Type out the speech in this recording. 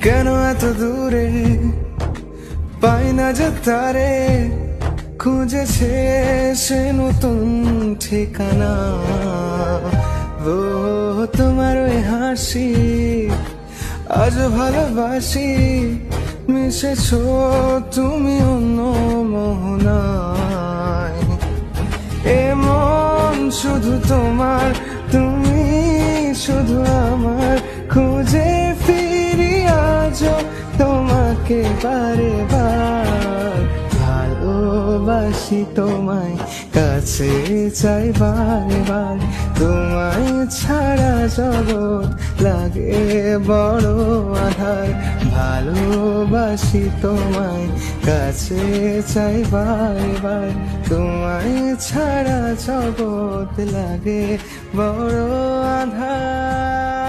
কেন এত দূরে পাই না যে তারে, খুঁজেছে সে নতুন ঠিকানা। ও তোমার ওই হাসি আজ ভালোবাসি, মিশেছো তুমি অন্য মোহনায়। এমন শুধু তোমার, তুমি শুধু আমার, খুঁজে ফিরি আজও তোমাকে বারে বার। ভালোবাসি তোমায়, কাছে চাই বারে বার, তোমায় ছাড়া জগৎ লাগে বড় আধার। ভালোবাসি তোমায়, কাছে চাই বারে বার, তোমায় ছাড়া জগৎ লাগে বড় আধার।